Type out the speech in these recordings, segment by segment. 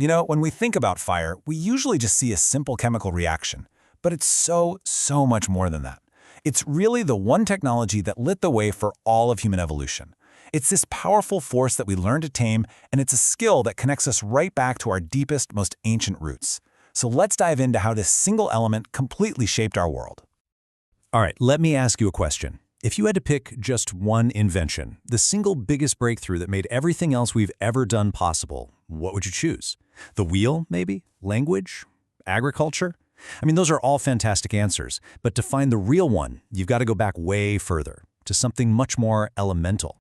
You know, when we think about fire, we usually just see a simple chemical reaction. But it's so much more than that. It's really the one technology that lit the way for all of human evolution. It's this powerful force that we learn to tame, and it's a skill that connects us right back to our deepest, most ancient roots. So let's dive into how this single element completely shaped our world. All right, let me ask you a question. If you had to pick just one invention, the single biggest breakthrough that made everything else we've ever done possible, what would you choose? The wheel, maybe? Language? Agriculture? I mean, those are all fantastic answers, but to find the real one, you've got to go back way further, to something much more elemental.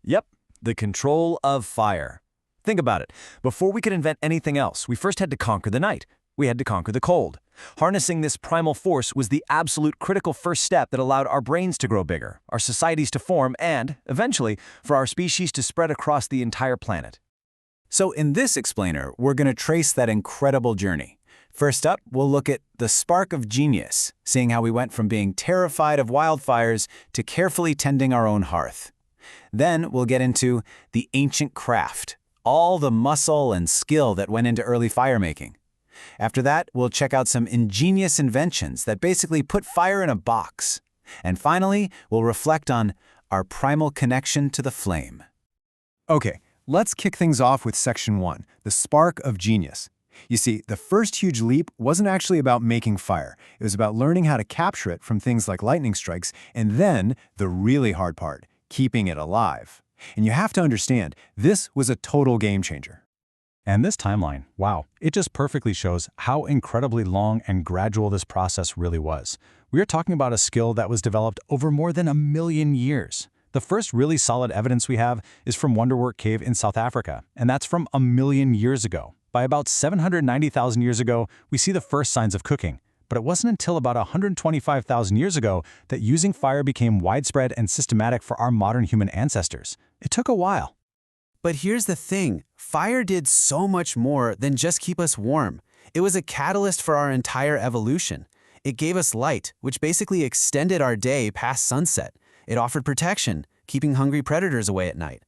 Yep, the control of fire. Think about it. Before we could invent anything else, we first had to conquer the night. We had to conquer the cold. Harnessing this primal force was the absolute critical first step that allowed our brains to grow bigger, our societies to form, and, eventually, for our species to spread across the entire planet. So in this explainer, we're going to trace that incredible journey. First up, we'll look at the spark of genius, seeing how we went from being terrified of wildfires to carefully tending our own hearth. Then we'll get into the ancient craft, all the muscle and skill that went into early firemaking. After that, we'll check out some ingenious inventions that basically put fire in a box. And finally, we'll reflect on our primal connection to the flame. Okay, let's kick things off with Section 1, the spark of genius. You see, the first huge leap wasn't actually about making fire. It was about learning how to capture it from things like lightning strikes, and then the really hard part, keeping it alive. And you have to understand, this was a total game changer. And this timeline, wow, it just perfectly shows how incredibly long and gradual this process really was. We are talking about a skill that was developed over more than 1 million years. The first really solid evidence we have is from Wonderwork Cave in South Africa, and that's from 1 million years ago. By about 790,000 years ago, we see the first signs of cooking. But it wasn't until about 125,000 years ago that using fire became widespread and systematic for our modern human ancestors. It took a while. But here's the thing, fire did so much more than just keep us warm. It was a catalyst for our entire evolution. It gave us light, which basically extended our day past sunset. It offered protection, keeping hungry predators away at night.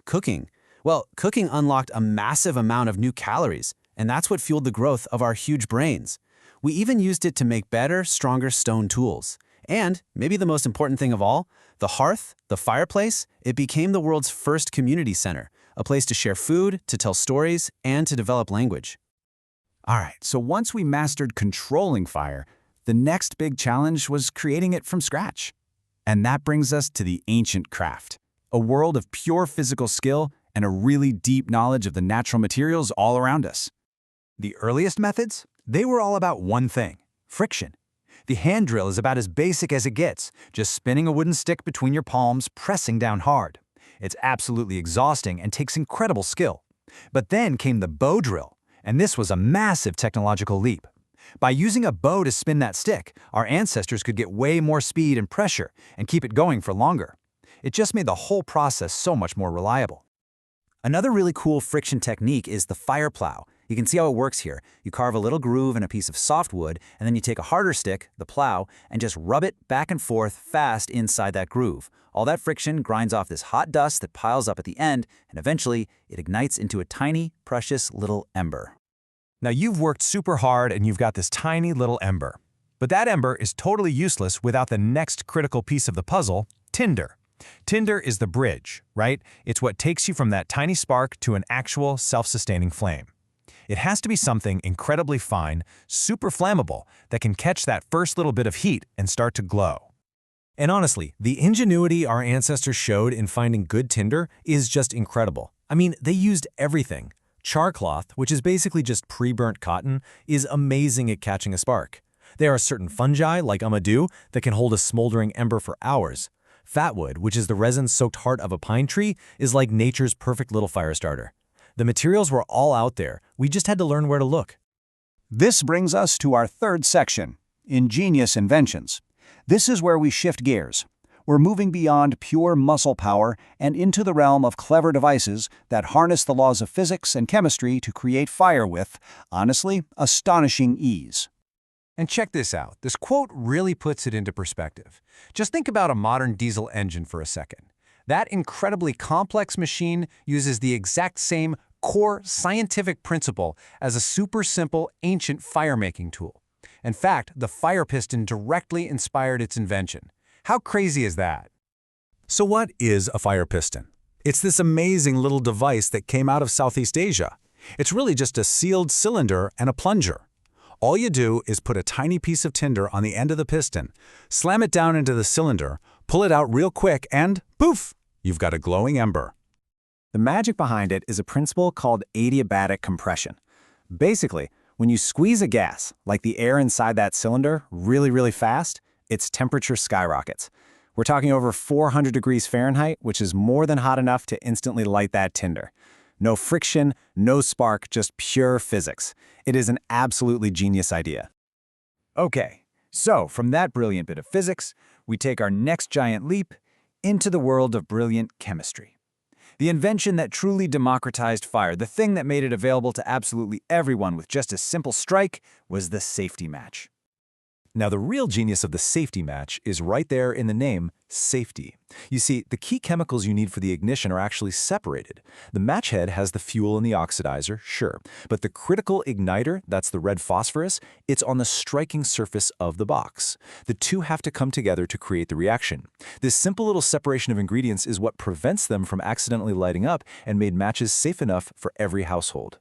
Cooking. Well, cooking unlocked a massive amount of new calories, and that's what fueled the growth of our huge brains. We even used it to make better, stronger stone tools. And, maybe the most important thing of all, the hearth, the fireplace, it became the world's first community center, a place to share food, to tell stories, and to develop language. All right, so once we mastered controlling fire, the next big challenge was creating it from scratch. And that brings us to the ancient craft, a world of pure physical skill and a really deep knowledge of the natural materials all around us. The earliest methods? They were all about one thing, friction. The hand drill is about as basic as it gets, just spinning a wooden stick between your palms, pressing down hard. It's absolutely exhausting and takes incredible skill. But then came the bow drill, and this was a massive technological leap. By using a bow to spin that stick, our ancestors could get way more speed and pressure and keep it going for longer. It just made the whole process so much more reliable. Another really cool friction technique is the fire plow. You can see how it works here. You carve a little groove in a piece of softwood, and then you take a harder stick, the plow, and just rub it back and forth fast inside that groove. All that friction grinds off this hot dust that piles up at the end, and eventually it ignites into a tiny, precious little ember. Now you've worked super hard and you've got this tiny little ember. But that ember is totally useless without the next critical piece of the puzzle, tinder. Tinder is the bridge, right? It's what takes you from that tiny spark to an actual self-sustaining flame. It has to be something incredibly fine, super flammable, that can catch that first little bit of heat and start to glow. And honestly, the ingenuity our ancestors showed in finding good tinder is just incredible. I mean, they used everything. Char cloth, which is basically just pre-burnt cotton, is amazing at catching a spark. There are certain fungi, like amadou, that can hold a smoldering ember for hours. Fatwood, which is the resin-soaked heart of a pine tree, is like nature's perfect little fire starter. The materials were all out there, we just had to learn where to look. This brings us to our third section, ingenious inventions. This is where we shift gears. We're moving beyond pure muscle power and into the realm of clever devices that harness the laws of physics and chemistry to create fire with, honestly, astonishing ease. And check this out. This quote really puts it into perspective. Just think about a modern diesel engine for a second. That incredibly complex machine uses the exact same core scientific principle as a super simple ancient fire-making tool. In fact, the fire piston directly inspired its invention. How crazy is that? So what is a fire piston? It's this amazing little device that came out of Southeast Asia. It's really just a sealed cylinder and a plunger. All you do is put a tiny piece of tinder on the end of the piston, slam it down into the cylinder, pull it out real quick, and poof, you've got a glowing ember. The magic behind it is a principle called adiabatic compression. Basically, when you squeeze a gas, like the air inside that cylinder, really, really fast, its temperature skyrockets. We're talking over 400 degrees Fahrenheit, which is more than hot enough to instantly light that tinder. No friction, no spark, just pure physics. It is an absolutely genius idea. Okay, so from that brilliant bit of physics, we take our next giant leap into the world of brilliant chemistry. The invention that truly democratized fire, the thing that made it available to absolutely everyone with just a simple strike, was the safety match. Now, the real genius of the safety match is right there in the name, safety. You see, the key chemicals you need for the ignition are actually separated. The match head has the fuel and the oxidizer, sure, but the critical igniter, that's the red phosphorus, it's on the striking surface of the box. The two have to come together to create the reaction. This simple little separation of ingredients is what prevents them from accidentally lighting up and made matches safe enough for every household.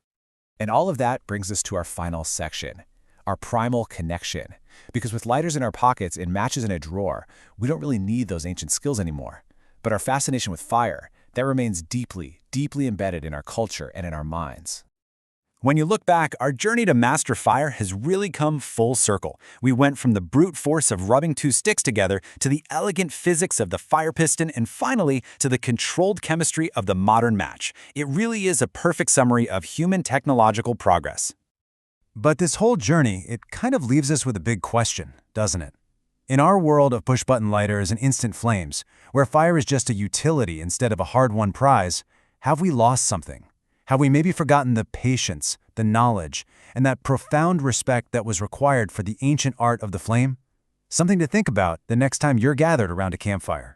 And all of that brings us to our final section, our primal connection. Because with lighters in our pockets and matches in a drawer, we don't really need those ancient skills anymore. But our fascination with fire, that remains deeply, deeply embedded in our culture and in our minds. When you look back, our journey to master fire has really come full circle. We went from the brute force of rubbing two sticks together to the elegant physics of the fire piston and finally to the controlled chemistry of the modern match. It really is a perfect summary of human technological progress. But this whole journey, it kind of leaves us with a big question, doesn't it? In our world of push-button lighters and instant flames, where fire is just a utility instead of a hard-won prize, have we lost something? Have we maybe forgotten the patience, the knowledge, and that profound respect that was required for the ancient art of the flame? Something to think about the next time you're gathered around a campfire.